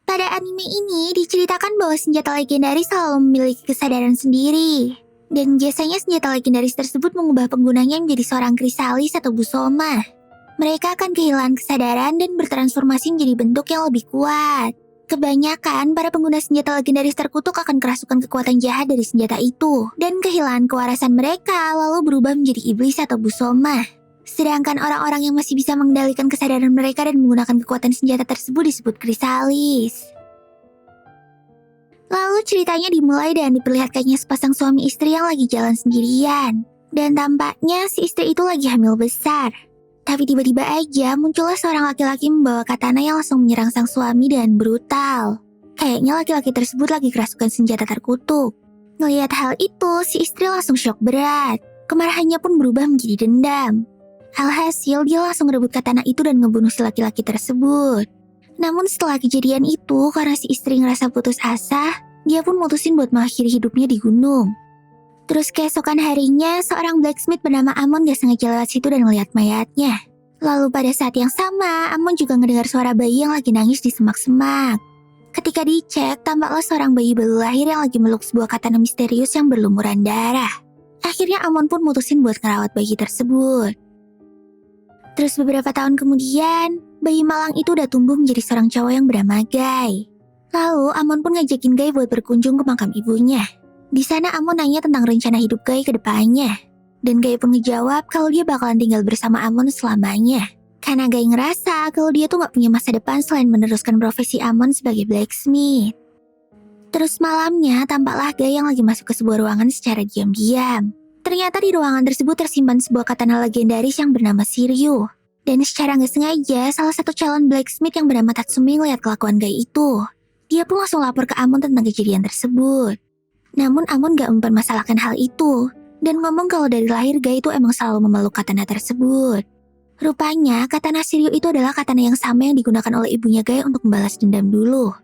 Pada anime ini diceritakan bahwa senjata legendaris selalu memiliki kesadaran sendiri. Dan biasanya senjata legendaris tersebut mengubah penggunanya menjadi seorang krisalis atau busoma. Mereka akan kehilangan kesadaran dan bertransformasi menjadi bentuk yang lebih kuat. Kebanyakan para pengguna senjata legendaris terkutuk akan kerasukan kekuatan jahat dari senjata itu dan kehilangan kewarasan mereka lalu berubah menjadi iblis atau busoma. Sedangkan orang-orang yang masih bisa mengendalikan kesadaran mereka dan menggunakan kekuatan senjata tersebut disebut krisalis. Lalu ceritanya dimulai dan diperlihatkannya sepasang suami istri yang lagi jalan sendirian. Dan tampaknya si istri itu lagi hamil besar. Tapi tiba-tiba aja muncullah seorang laki-laki membawa katana yang langsung menyerang sang suami dengan brutal. Kayaknya laki-laki tersebut lagi kerasukan senjata terkutuk. Ngelihat hal itu, si istri langsung syok berat. Kemarahannya pun berubah menjadi dendam. Alhasil dia langsung merebut katana itu dan ngebunuh si laki-laki tersebut. Namun setelah kejadian itu, karena si istri ngerasa putus asa, dia pun mutusin buat mengakhiri hidupnya di gunung. Terus keesokan harinya, seorang blacksmith bernama Amon gak sengaja lewat situ dan melihat mayatnya. Lalu pada saat yang sama, Amon juga ngedengar suara bayi yang lagi nangis di semak-semak. Ketika dicek, tampaklah seorang bayi baru lahir yang lagi meluk sebuah katana misterius yang berlumuran darah. Akhirnya Amon pun mutusin buat ngerawat bayi tersebut. Terus beberapa tahun kemudian, bayi malang itu udah tumbuh menjadi seorang cowok yang bernama Guy. Lalu Amon pun ngajakin Guy buat berkunjung ke makam ibunya. Di sana Amon nanya tentang rencana hidup Guy ke depannya. Dan Guy pun ngejawab kalau dia bakalan tinggal bersama Amon selamanya. Karena Guy ngerasa kalau dia tuh gak punya masa depan selain meneruskan profesi Amon sebagai blacksmith. Terus malamnya tampaklah Guy yang lagi masuk ke sebuah ruangan secara diam-diam. Ternyata di ruangan tersebut tersimpan sebuah katana legendaris yang bernama Shiryu. Dan secara nggak sengaja, salah satu calon blacksmith yang bernama Tatsumi ngeliat kelakuan Guy itu. Dia pun langsung lapor ke Amon tentang kejadian tersebut. Namun Amon gak mempermasalahkan hal itu. Dan ngomong kalau dari lahir Guy itu emang selalu memeluk katana tersebut. Rupanya, katana Shiryu itu adalah katana yang sama yang digunakan oleh ibunya Guy untuk membalas dendam dulu.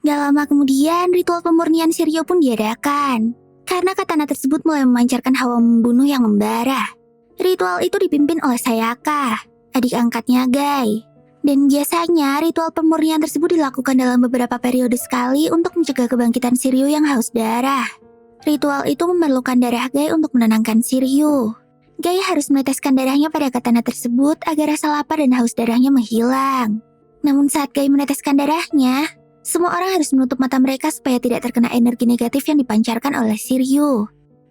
Gak lama kemudian, ritual pemurnian Shiryu pun diadakan. Karena katana tersebut mulai memancarkan hawa membunuh yang membara. Ritual itu dipimpin oleh Sayaka, adik angkatnya Guy. Dan biasanya ritual pemurnian tersebut dilakukan dalam beberapa periode sekali untuk mencegah kebangkitan Shiryu yang haus darah. Ritual itu memerlukan darah Guy untuk menenangkan Shiryu. Guy harus meneteskan darahnya pada katana tersebut agar rasa lapar dan haus darahnya menghilang. Namun saat Guy meneteskan darahnya, semua orang harus menutup mata mereka supaya tidak terkena energi negatif yang dipancarkan oleh Shiryu.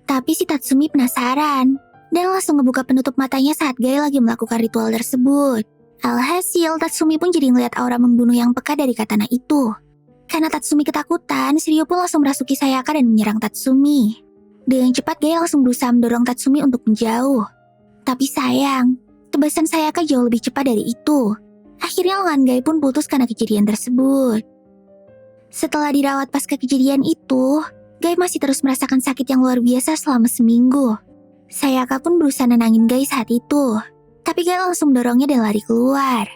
Tapi si Tatsumi penasaran dan langsung ngebuka penutup matanya saat Guy lagi melakukan ritual tersebut. Alhasil, Tatsumi pun jadi ngeliat aura membunuh yang pekat dari katana itu. Karena Tatsumi ketakutan, Shiryu pun langsung merasuki Sayaka dan menyerang Tatsumi. Dengan cepat, Guy langsung berusaha mendorong Tatsumi untuk menjauh. Tapi sayang, tebasan Sayaka jauh lebih cepat dari itu. Akhirnya lengan Guy pun putus karena kejadian tersebut. Setelah dirawat pasca kejadian itu, Guy masih terus merasakan sakit yang luar biasa selama seminggu. Sayaka pun berusaha nenangin Guy saat itu, tapi Guy langsung mendorongnya dan lari keluar.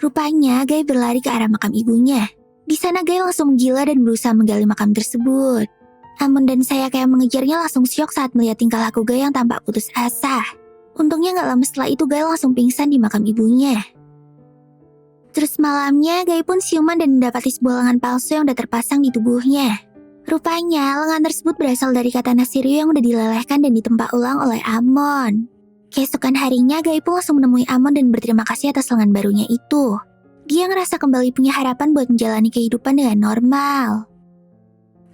Rupanya Guy berlari ke arah makam ibunya. Di sana Guy langsung menggila dan berusaha menggali makam tersebut. Amon dan Sayaka yang mengejarnya langsung syok saat melihat tingkah laku Guy yang tampak putus asa. Untungnya gak lama setelah itu Guy langsung pingsan di makam ibunya. Terus malamnya, Guy pun siuman dan mendapati sebuah lengan palsu yang udah terpasang di tubuhnya. Rupanya, lengan tersebut berasal dari katana Shiryu yang udah dilelehkan dan ditempa ulang oleh Amon. Keesokan harinya, Guy pun langsung menemui Amon dan berterima kasih atas lengan barunya itu. Dia ngerasa kembali punya harapan buat menjalani kehidupan dengan normal.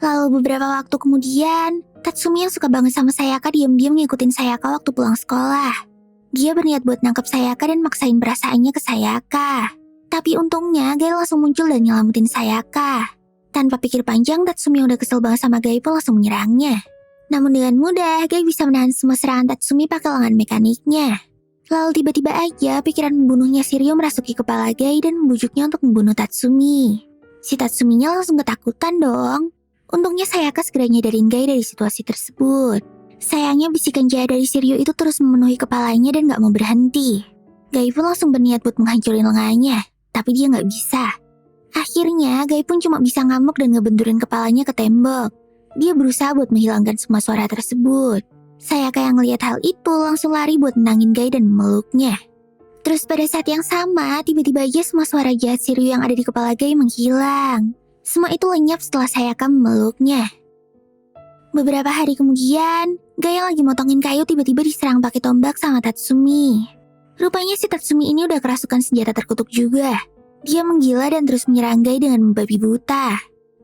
Lalu beberapa waktu kemudian, Tatsumi yang suka banget sama Sayaka diam-diam ngikutin Sayaka waktu pulang sekolah. Dia berniat buat nangkep Sayaka dan maksain perasaannya ke Sayaka. Tapi untungnya, Guy langsung muncul dan nyelamatin Sayaka. Tanpa pikir panjang, Tatsumi yang udah kesel banget sama Guy pun langsung menyerangnya. Namun dengan mudah, Guy bisa menahan semua serangan Tatsumi pakai lengan mekaniknya. Lalu tiba-tiba aja, pikiran membunuhnya Shiryu merasuki kepala Guy dan membujuknya untuk membunuh Tatsumi. Si Tatsuminya langsung ketakutan dong. Untungnya Sayaka segera nyadarin Guy dari situasi tersebut. Sayangnya bisikan jahat dari Shiryu itu terus memenuhi kepalanya dan gak mau berhenti. Guy pun langsung berniat buat menghancurin lengannya. Tapi dia gak bisa. Akhirnya, Guy pun cuma bisa ngamuk dan ngebenturin kepalanya ke tembok. Dia berusaha buat menghilangkan semua suara tersebut. Sayaka yang ngelihat hal itu langsung lari buat menangin Guy dan memeluknya. Terus pada saat yang sama, tiba-tiba aja semua suara jahat Shiryu yang ada di kepala Gai menghilang. Semua itu lenyap setelah Sayaka memeluknya. Beberapa hari kemudian, Gai yang lagi motongin kayu tiba-tiba diserang pakai tombak sama Tatsumi. Rupanya si Tatsumi ini udah kerasukan senjata terkutuk juga. Dia menggila dan terus menyerang Gai dengan membabi buta.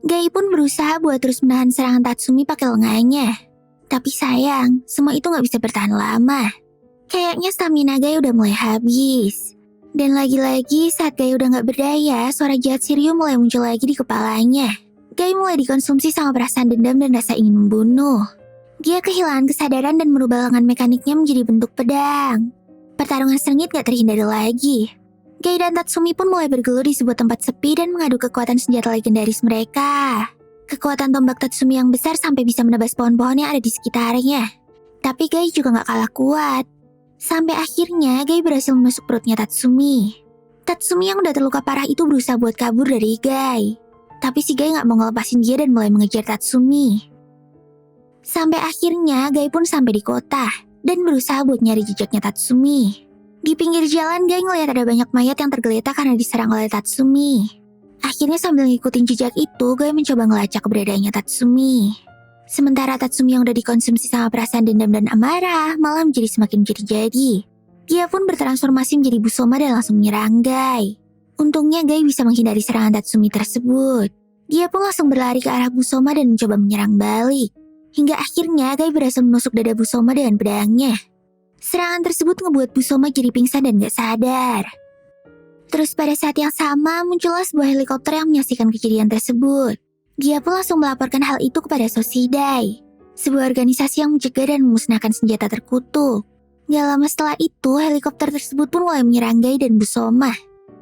Gai pun berusaha buat terus menahan serangan Tatsumi pakai lengannya. Tapi sayang, semua itu gak bisa bertahan lama. Kayaknya stamina Gai udah mulai habis. Dan lagi-lagi saat Gai udah gak berdaya, suara jahat Shiryu mulai muncul lagi di kepalanya. Gai mulai dikonsumsi sama perasaan dendam dan rasa ingin membunuh. Dia kehilangan kesadaran dan merubah lengan mekaniknya menjadi bentuk pedang. Pertarungan sengit gak terhindari lagi. Gai dan Tatsumi pun mulai bergelut di sebuah tempat sepi dan mengadu kekuatan senjata legendaris mereka. Kekuatan tombak Tatsumi yang besar sampai bisa menebas pohon-pohon yang ada di sekitarnya. Tapi Gai juga gak kalah kuat. Sampai akhirnya Gai berhasil menusuk perutnya Tatsumi. Tatsumi yang udah terluka parah itu berusaha buat kabur dari Gai. Tapi si Gai gak mau ngelepasin dia dan mulai mengejar Tatsumi. Sampai akhirnya Gai pun sampai di kota dan berusaha buat nyari jejaknya Tatsumi. Di pinggir jalan Gai ngeliat ada banyak mayat yang tergeletak karena diserang oleh Tatsumi. Akhirnya sambil ngikutin jejak itu, Gai mencoba ngelacak keberadaannya Tatsumi. Sementara Tatsumi yang udah dikonsumsi sama perasaan dendam dan amarah malah menjadi semakin jadi-jadi. Dia pun bertransformasi menjadi Busoma dan langsung menyerang Gai. Untungnya Gai bisa menghindari serangan Tatsumi tersebut. Dia pun langsung berlari ke arah Busoma dan mencoba menyerang balik. Hingga akhirnya Gai berhasil menusuk dada Busoma dengan pedangnya. Serangan tersebut ngebuat Busoma jadi pingsan dan gak sadar. Terus pada saat yang sama muncullah sebuah helikopter yang menyaksikan kejadian tersebut. Dia pun langsung melaporkan hal itu kepada Soshidai, sebuah organisasi yang mencegah dan memusnahkan senjata terkutuk. Gak lama setelah itu, helikopter tersebut pun mulai menyerang Gai dan Busoma.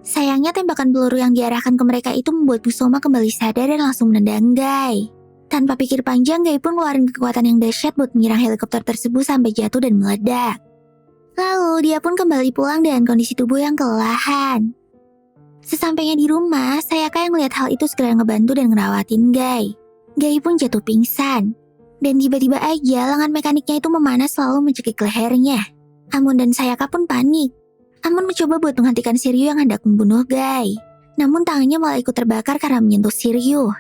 Sayangnya tembakan peluru yang diarahkan ke mereka itu membuat Busoma kembali sadar dan langsung menendang Gai. Tanpa pikir panjang, Gai pun ngeluarin kekuatan yang dahsyat buat menyerang helikopter tersebut sampai jatuh dan meledak. Lalu dia pun kembali pulang dengan kondisi tubuh yang kelelahan. Sesampainya di rumah, Sayaka yang melihat hal itu segera ngebantu dan ngerawatin Gai. Gai pun jatuh pingsan. Dan tiba-tiba aja lengan mekaniknya itu memanas lalu mencekik lehernya. Amon dan Sayaka pun panik. Amon mencoba buat menghentikan Shiryu yang hendak membunuh Gai. Namun tangannya malah ikut terbakar karena menyentuh Shiryu.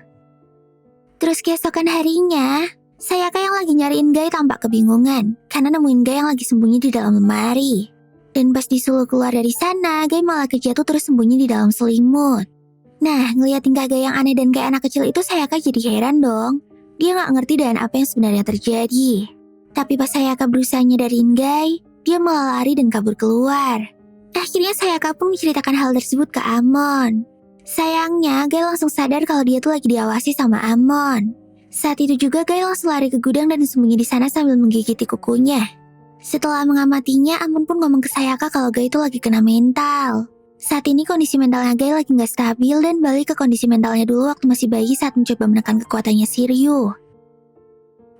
Terus keesokan harinya, Sayaka yang lagi nyariin Gai tampak kebingungan karena nemuin Gai yang lagi sembunyi di dalam lemari. Dan pas disuruh keluar dari sana, Gai malah kejatuh terus sembunyi di dalam selimut. Nah, ngeliat tingkah Gai yang aneh dan kayak anak kecil itu Sayaka jadi heran dong. Dia gak ngerti dengan apa yang sebenarnya terjadi. Tapi pas Sayaka berusaha nyadarin Gai, dia malah lari dan kabur keluar. Akhirnya Sayaka pun menceritakan hal tersebut ke Amon. Sayangnya, Gai langsung sadar kalau dia tuh lagi diawasi sama Amon. Saat itu juga Gai langsung lari ke gudang dan sembunyi di sana sambil menggigiti kukunya. Setelah mengamatinya, Amon pun ngomong ke Sayaka kalau Gai itu lagi kena mental. Saat ini kondisi mentalnya Gai lagi gak stabil dan balik ke kondisi mentalnya dulu waktu masih bayi saat mencoba menekan kekuatannya Shiryu.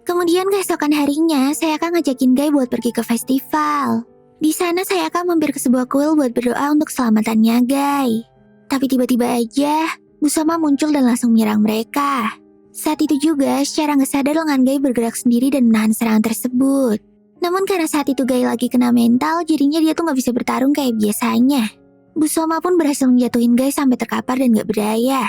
Kemudian keesokan harinya, Sayaka ngajakin Gai buat pergi ke festival. Di sana Sayaka mampir ke sebuah kuil buat berdoa untuk keselamatannya Gai. Tapi tiba-tiba aja, Busoma muncul dan langsung menyerang mereka. Saat itu juga, secara gak sadar lengan Gai bergerak sendiri dan menahan serangan tersebut. Namun karena saat itu Gai lagi kena mental, jadinya dia tuh gak bisa bertarung kayak biasanya. Busoma pun berhasil menjatuhin Gai sampai terkapar dan gak berdaya.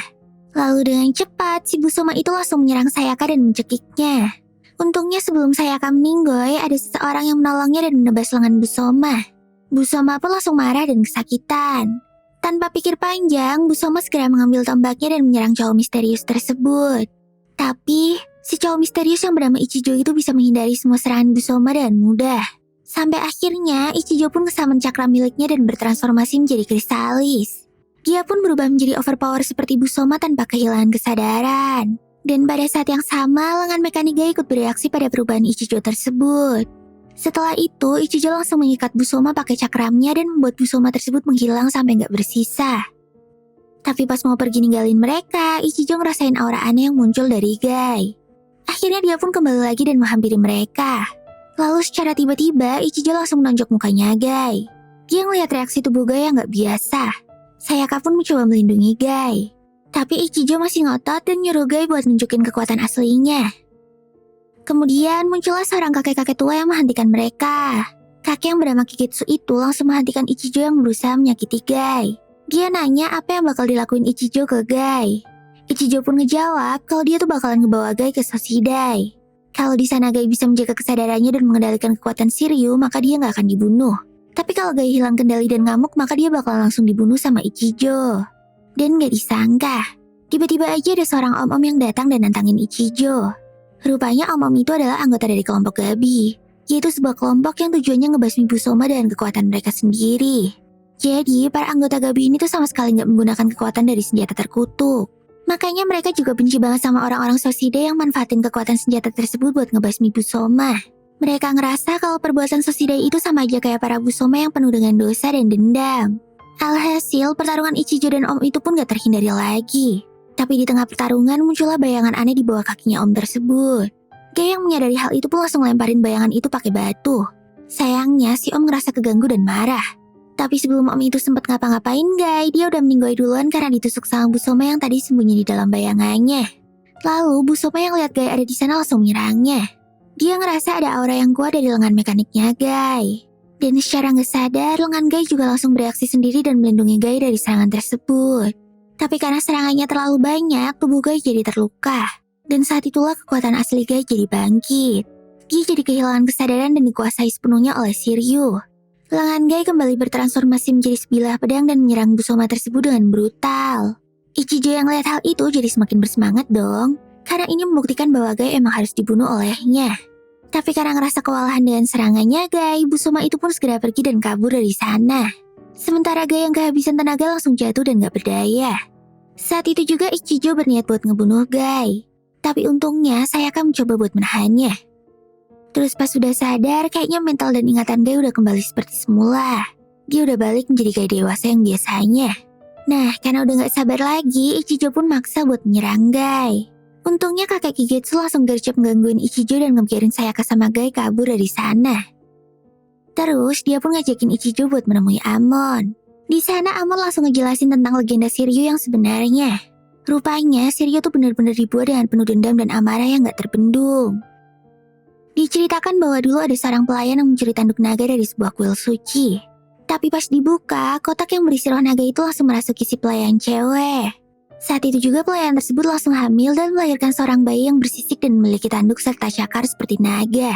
Lalu dengan cepat, si Busoma itu langsung menyerang Sayaka dan mencekiknya. Untungnya sebelum Sayaka meninggoy, ada seseorang yang menolongnya dan menebas lengan Busoma. Busoma pun langsung marah dan kesakitan. Tanpa pikir panjang, Busoma segera mengambil tombaknya dan menyerang cowok misterius tersebut. Tapi, si cowok misterius yang bernama Ichijo itu bisa menghindari semua serangan Busoma dengan mudah. Sampai akhirnya, Ichijo pun kesamen cakra miliknya dan bertransformasi menjadi kristalis. Dia pun berubah menjadi overpower seperti Busoma tanpa kehilangan kesadaran. Dan pada saat yang sama, lengan mekanik Gai ikut bereaksi pada perubahan Ichijo tersebut. Setelah itu, Ichijo langsung mengikat Busoma pakai cakramnya dan membuat Busoma tersebut menghilang sampai nggak bersisa. Tapi pas mau pergi ninggalin mereka, Ichijo ngerasain aura aneh yang muncul dari Gai. Akhirnya dia pun kembali lagi dan menghampiri mereka. Lalu secara tiba-tiba, Ichijo langsung menonjok mukanya Gai. Dia ngeliat reaksi tubuh Gai yang gak biasa. Sayaka pun mencoba melindungi Gai. Tapi Ichijo masih ngotot dan nyuruh Gai buat nunjukin kekuatan aslinya. Kemudian muncullah seorang kakek-kakek tua yang menghentikan mereka. Kakek yang bernama Kigetsu itu langsung menghentikan Ichijo yang berusaha menyakiti Gai. Dia nanya apa yang bakal dilakuin Ichijo ke Gai. Ichijo pun ngejawab kalau dia tuh bakalan ngebawa Gai ke Soshidai. Kalau di sana Gai bisa menjaga kesadarannya dan mengendalikan kekuatan Shiryu, maka dia nggak akan dibunuh. Tapi kalau Gai hilang kendali dan ngamuk, maka dia bakalan langsung dibunuh sama Ichijo. Dan nggak disangka, tiba-tiba aja ada seorang om-om yang datang dan nantangin Ichijo. Rupanya om-om itu adalah anggota dari kelompok Gabi, yaitu sebuah kelompok yang tujuannya ngebasmi Busoma dengan kekuatan mereka sendiri. Jadi, para anggota Gabi ini tuh sama sekali nggak menggunakan kekuatan dari senjata terkutuk. Makanya mereka juga benci banget sama orang-orang Soshide yang manfaatin kekuatan senjata tersebut buat ngebasmi Busoma. Mereka ngerasa kalau perbuatan Soshide itu sama aja kayak para Busoma yang penuh dengan dosa dan dendam. Alhasil, pertarungan Ichijo dan om itu pun gak terhindari lagi. Tapi di tengah pertarungan muncullah bayangan aneh di bawah kakinya om tersebut. Gai yang menyadari hal itu pun langsung lemparin bayangan itu pakai batu. Sayangnya si om ngerasa keganggu dan marah. Tapi sebelum om itu sempat ngapa-ngapain Gai, dia udah meninggoy duluan karena ditusuk sama Busoma yang tadi sembunyi di dalam bayangannya. Lalu Busoma yang lihat Gai ada di sana langsung menyerangnya. Dia ngerasa ada aura yang kuat dari lengan mekaniknya Gai. Dan secara nggak sadar, lengan Gai juga langsung bereaksi sendiri dan melindungi Gai dari serangan tersebut. Tapi karena serangannya terlalu banyak, tubuh Gai jadi terluka. Dan saat itulah kekuatan asli Gai jadi bangkit. Dia jadi kehilangan kesadaran dan dikuasai sepenuhnya oleh Shiryu. Lengan Gai kembali bertransformasi menjadi sebilah pedang dan menyerang Busoma tersebut dengan brutal. Ichijo yang lihat hal itu jadi semakin bersemangat dong, karena ini membuktikan bahwa Gai emang harus dibunuh olehnya. Tapi karena ngerasa kewalahan dengan serangannya Gai, Busoma itu pun segera pergi dan kabur dari sana. Sementara Gai yang kehabisan tenaga langsung jatuh dan gak berdaya. Saat itu juga Ichijo berniat buat ngebunuh Gai. Tapi untungnya Sayaka mencoba buat menahannya. Terus pas sudah sadar, kayaknya mental dan ingatan Gai udah kembali seperti semula. Dia udah balik menjadi Gai dewasa yang biasanya. Nah, karena udah gak sabar lagi, Ichijo pun maksa buat menyerang Gai. Untungnya kakek Kigetsu langsung gercep menggangguin Ichijo dan ngebiarin Sayaka sama Gai kabur dari sana. Terus dia pun ngajakin Ichijo buat menemui Amon. Di sana Amon langsung ngejelasin tentang legenda Shiryu yang sebenarnya. Rupanya Shiryu tuh benar-benar dibuat dengan penuh dendam dan amarah yang gak terbendung. Diceritakan bahwa dulu ada seorang pelayan yang mencuri tanduk naga dari sebuah kuil suci. Tapi pas dibuka, kotak yang berisi roh naga itu langsung merasuki si pelayan cewek. Saat itu juga pelayan tersebut langsung hamil dan melahirkan seorang bayi yang bersisik dan memiliki tanduk serta cakar seperti naga.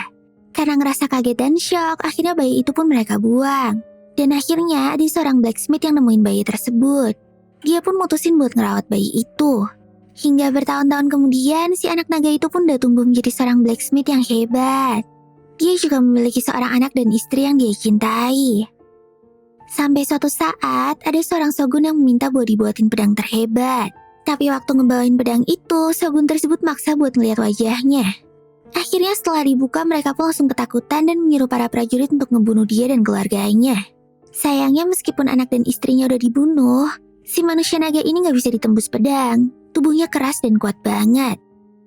Karena ngerasa kaget dan syok, akhirnya bayi itu pun mereka buang. Dan akhirnya ada seorang blacksmith yang nemuin bayi tersebut. Dia pun mutusin buat ngerawat bayi itu. Hingga bertahun-tahun kemudian, si anak naga itu pun udah tumbuh menjadi seorang blacksmith yang hebat. Dia juga memiliki seorang anak dan istri yang dia cintai. Sampai suatu saat, ada seorang shogun yang meminta buat dibuatin pedang terhebat. Tapi waktu ngebawain pedang itu, shogun tersebut maksa buat ngeliat wajahnya. Akhirnya setelah dibuka, mereka pun langsung ketakutan dan menyuruh para prajurit untuk ngebunuh dia dan keluarganya. Sayangnya meskipun anak dan istrinya udah dibunuh, si manusia naga ini gak bisa ditembus pedang. Tubuhnya keras dan kuat banget.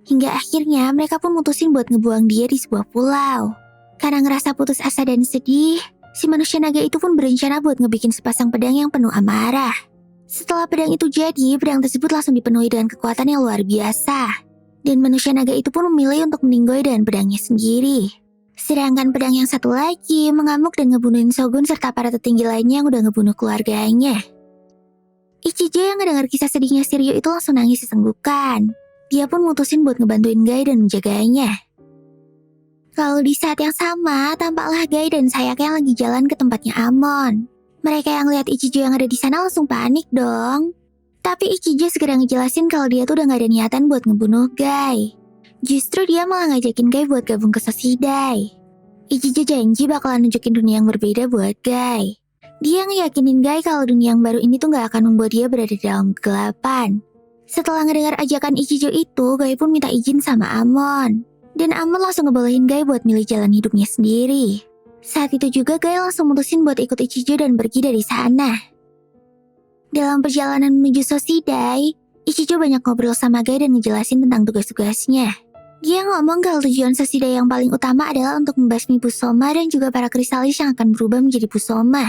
Hingga akhirnya mereka pun mutusin buat ngebuang dia di sebuah pulau. Karena ngerasa putus asa dan sedih, si manusia naga itu pun berencana buat ngebikin sepasang pedang yang penuh amarah. Setelah pedang itu jadi, pedang tersebut langsung dipenuhi dengan kekuatan yang luar biasa. Dan manusia naga itu pun memilih untuk meninggoy dengan pedangnya sendiri. Sedangkan pedang yang satu lagi mengamuk dan ngebunuhin shogun serta para petinggi lainnya yang udah ngebunuh keluarganya. Ichijo yang ngedengar kisah sedihnya Shiryu itu langsung nangis sesenggukan. Dia pun mutusin buat ngebantuin Gai dan menjaganya. Lalu di saat yang sama, tampaklah Gai dan Sayaka yang lagi jalan ke tempatnya Amon. Mereka yang lihat Ichijo yang ada di sana langsung panik dong. Tapi Ichijo segera ngejelasin kalau dia tuh udah gak ada niatan buat ngebunuh Gai. Justru dia malah ngajakin Gai buat gabung ke Soshidai. Ichijo janji bakalan nunjukin dunia yang berbeda buat Gai. Dia ngeyakinin Gai kalau dunia yang baru ini tuh gak akan membuat dia berada di dalam kegelapan. Setelah ngedengar ajakan Ichijo itu, Gai pun minta izin sama Amon. Dan Amon langsung ngebolehin Gai buat milih jalan hidupnya sendiri. Saat itu juga Gai langsung mutusin buat ikut Ichijo dan pergi dari sana. Dalam perjalanan menuju Soshidai, Ichijo banyak ngobrol sama Gai dan ngejelasin tentang tugas-tugasnya. Dia ngomong kalau tujuan Soshidai yang paling utama adalah untuk membasmi Busoma dan juga para krisalis yang akan berubah menjadi Busoma.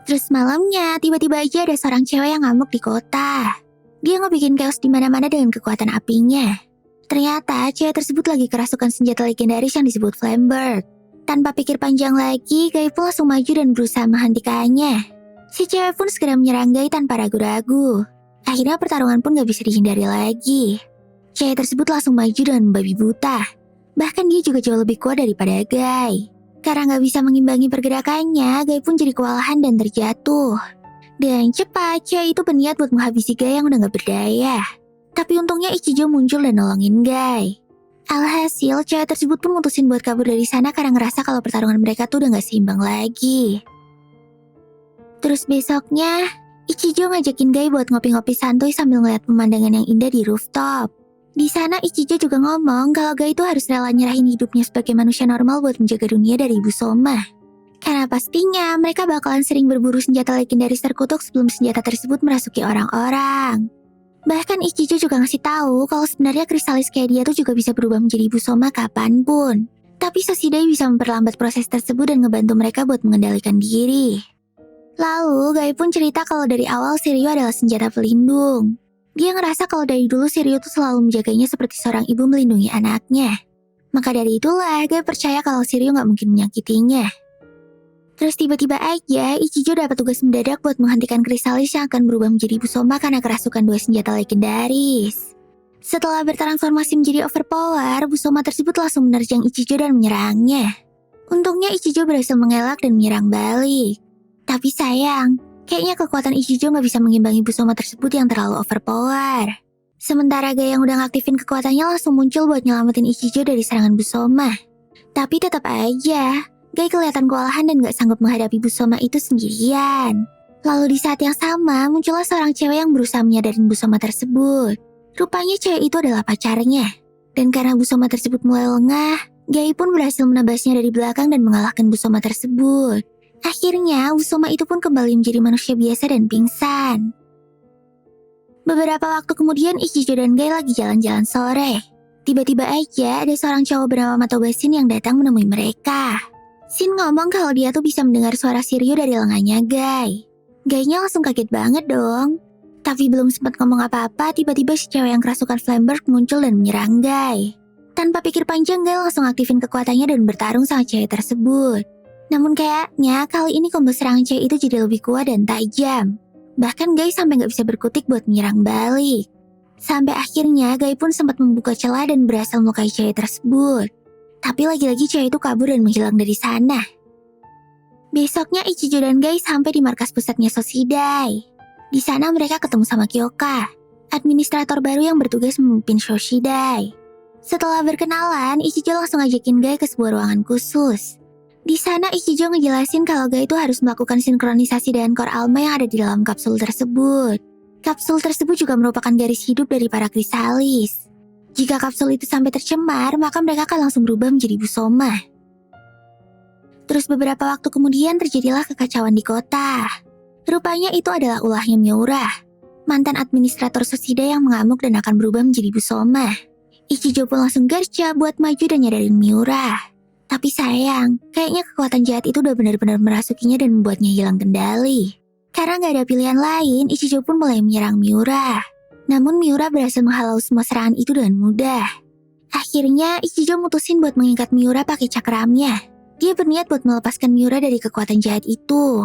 Terus malamnya, tiba-tiba aja ada seorang cewek yang ngamuk di kota. Dia ngebikin chaos di mana-mana dengan kekuatan apinya. Ternyata cewek tersebut lagi kerasukan senjata legendaris yang disebut Flamebird. Tanpa pikir panjang lagi, Gai pun langsung maju dan berusaha menghentikannya. Si cewek pun segera menyerang Gai tanpa ragu-ragu. Akhirnya pertarungan pun gak bisa dihindari lagi. Cewek tersebut langsung maju dengan membabi buta. Bahkan dia juga jauh lebih kuat daripada Gai. Karena gak bisa mengimbangi pergerakannya, Gai pun jadi kewalahan dan terjatuh. Dan cepat, cewek itu berniat buat menghabisi Gai yang udah gak berdaya. Tapi untungnya Ichijo muncul dan nolongin Gai. Alhasil, cewek tersebut pun mutusin buat kabur dari sana karena ngerasa kalau pertarungan mereka tuh udah gak seimbang lagi. Terus besoknya, Ichijo ngajakin Gai buat ngopi-ngopi santuy sambil ngeliat pemandangan yang indah di rooftop. Di sana Ichijo juga ngomong kalau Gai itu harus rela nyerahin hidupnya sebagai manusia normal buat menjaga dunia dari Busoma. Karena pastinya mereka bakalan sering berburu senjata legendaris terkutuk sebelum senjata tersebut merasuki orang-orang. Bahkan Ichijo juga ngasih tahu kalau sebenarnya kristalis kayak dia tuh juga bisa berubah menjadi Busoma kapanpun. Tapi Soshidai bisa memperlambat proses tersebut dan ngebantu mereka buat mengendalikan diri. Lalu Gai pun cerita kalau dari awal Shiryu adalah senjata pelindung. Dia ngerasa kalau dari dulu Shiryu tuh selalu menjaganya seperti seorang ibu melindungi anaknya. Maka dari itulah Gai percaya kalau Shiryu gak mungkin menyakitinya. Terus tiba-tiba aja Ichijo dapat tugas mendadak buat menghentikan kristalis yang akan berubah menjadi Busoma karena kerasukan dua senjata legendaris. Setelah bertransformasi menjadi overpower, Busoma tersebut langsung menerjang Ichijo dan menyerangnya. Untungnya Ichijo berhasil mengelak dan menyerang balik. Tapi sayang, kayaknya kekuatan Ichijo gak bisa mengimbangi Busoma tersebut yang terlalu overpower. Sementara Gai yang udah ngaktifin kekuatannya langsung muncul buat nyelamatin Ichijo dari serangan Busoma. Tapi tetap aja, Gai kelihatan kewalahan dan gak sanggup menghadapi Busoma itu sendirian. Lalu di saat yang sama, muncullah seorang cewek yang berusaha menyadarin Busoma tersebut. Rupanya cewek itu adalah pacarnya. Dan karena Busoma tersebut mulai lengah, Gai pun berhasil menebasnya dari belakang dan mengalahkan Busoma tersebut. Akhirnya, Busoma itu pun kembali menjadi manusia biasa dan pingsan. Beberapa waktu kemudian Ichijo dan Gai lagi jalan-jalan sore. Tiba-tiba aja ada seorang cowok bernama Matoba Shin yang datang menemui mereka. Shin ngomong kalau dia tuh bisa mendengar suara Shiryu dari lengannya Gai. Gai-nya langsung kaget banget dong. Tapi belum sempat ngomong apa-apa, tiba-tiba si cewek yang kerasukan Flamberg muncul dan menyerang Gai. Tanpa pikir panjang, Gai langsung aktifin kekuatannya dan bertarung sama cewek tersebut. Namun kayaknya kali ini combo serangan cewek itu jadi lebih kuat dan tajam. Bahkan Gai sampai gak bisa berkutik buat menyerang balik. Sampai akhirnya Gai pun sempat membuka celah dan berhasil melukai cewek tersebut. Tapi lagi-lagi cewek itu kabur dan menghilang dari sana. Besoknya Ichijo dan Gai sampai di markas pusatnya Soshidai. Di sana mereka ketemu sama Kyoka, administrator baru yang bertugas memimpin Soshidai. Setelah berkenalan, Ichijo langsung ngajakin Gai ke sebuah ruangan khusus. Di sana Ichijo ngejelasin kalau Gai itu harus melakukan sinkronisasi dengan core Alma yang ada di dalam kapsul tersebut. Kapsul tersebut juga merupakan garis hidup dari para kristalis. Jika kapsul itu sampai tercemar, maka mereka akan langsung berubah menjadi Busoma. Terus beberapa waktu kemudian terjadilah kekacauan di kota. Rupanya itu adalah ulahnya Miura, mantan administrator Soshidai yang mengamuk dan akan berubah menjadi Busoma. Ichijo pun langsung gercep buat maju dan nyadarin Miura. Tapi sayang, kayaknya kekuatan jahat itu udah benar-benar merasukinya dan membuatnya hilang kendali. Karena gak ada pilihan lain, Ichijo pun mulai menyerang Miura. Namun Miura berhasil menghalau semua serangan itu dengan mudah. Akhirnya Ichijo mutusin buat mengikat Miura pakai cakramnya. Dia berniat buat melepaskan Miura dari kekuatan jahat itu.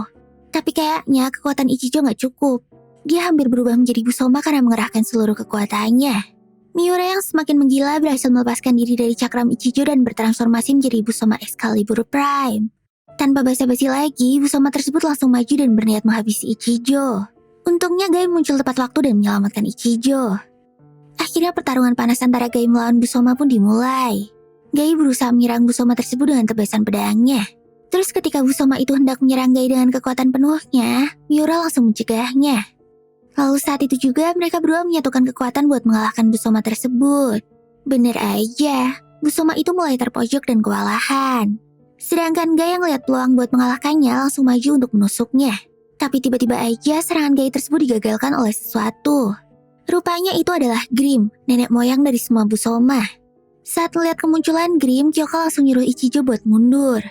Tapi kayaknya kekuatan Ichijo gak cukup. Dia hampir berubah menjadi Busoma karena mengerahkan seluruh kekuatannya. Miura yang semakin menggila berhasil melepaskan diri dari cakram Ichijo dan bertransformasi menjadi Busoma Excalibur Prime. Tanpa basa-basi lagi, Busoma tersebut langsung maju dan berniat menghabisi Ichijo. Untungnya Gai muncul tepat waktu dan menyelamatkan Ichijo. Akhirnya pertarungan panas antara Gai melawan Busoma pun dimulai. Gai berusaha menyerang Busoma tersebut dengan tebasan pedangnya. Terus ketika Busoma itu hendak menyerang Gai dengan kekuatan penuhnya, Miura langsung mencegahnya. Lalu saat itu juga mereka berdua menyatukan kekuatan buat mengalahkan Busoma tersebut. Bener aja, Busoma itu mulai terpojok dan kewalahan. Sedangkan Gai yang lihat peluang buat mengalahkannya langsung maju untuk menusuknya. Tapi tiba-tiba aja serangan Gai tersebut digagalkan oleh sesuatu. Rupanya itu adalah Grim, nenek moyang dari semua Busoma. Saat melihat kemunculan Grim, Kyoka langsung nyuruh Ichijo buat mundur.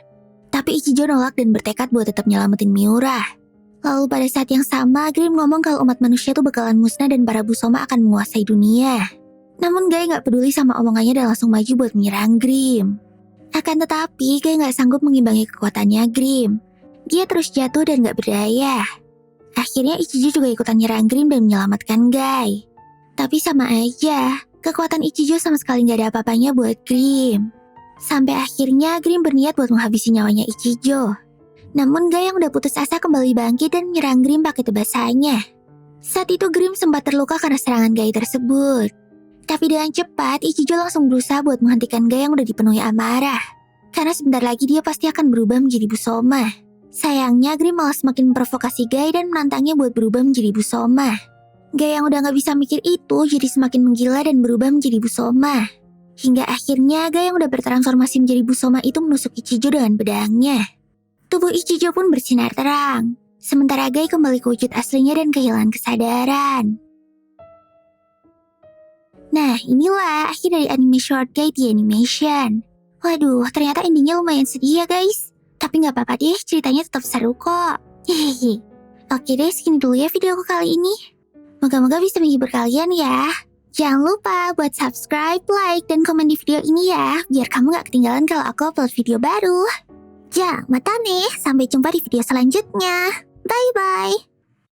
Tapi Ichijo nolak dan bertekad buat tetap nyelamatin Miura. Lalu pada saat yang sama, Grim ngomong kalau umat manusia tuh bakalan musnah dan para Busoma akan menguasai dunia. Namun Gai gak peduli sama omongannya dan langsung maju buat menyerang Grim. Akan tetapi, Guy nggak sanggup mengimbangi kekuatannya Grim. Dia terus jatuh dan nggak berdaya. Akhirnya Ichijo juga ikutan nyerang Grim dan menyelamatkan Guy. Tapi sama aja, kekuatan Ichijo sama sekali nggak ada apa-apanya buat Grim. Sampai akhirnya Grim berniat buat menghabisi nyawanya Ichijo. Namun Guy yang udah putus asa kembali bangkit dan menyerang Grim pakai tebasannya. Saat itu Grim sempat terluka karena serangan Guy tersebut. Tapi dengan cepat, Ichijo langsung berusaha buat menghentikan Guy yang udah dipenuhi amarah. Karena sebentar lagi dia pasti akan berubah menjadi Busoma. Sayangnya Grim malah semakin memprovokasi Guy dan menantangnya buat berubah menjadi Busoma. Guy yang udah gak bisa mikir itu jadi semakin menggila dan berubah menjadi Busoma. Hingga akhirnya Guy yang udah bertransformasi menjadi Busoma itu menusuk Ichijo dengan pedangnya. Tubuh Ichijo pun bersinar terang. Sementara Guy kembali ke wujud aslinya dan kehilangan kesadaran. Nah, inilah akhir dari anime short Guy The Animation. Waduh, ternyata endingnya lumayan sedih ya guys. Tapi gak apa-apa deh, ceritanya tetap seru kok. Hehehe. Oke deh, segini dulu ya videoku kali ini. Moga-moga bisa menghibur kalian ya. Jangan lupa buat subscribe, like, dan komen di video ini ya. Biar kamu gak ketinggalan kalau aku upload video baru. Mata nih, sampai jumpa di video selanjutnya. Bye-bye.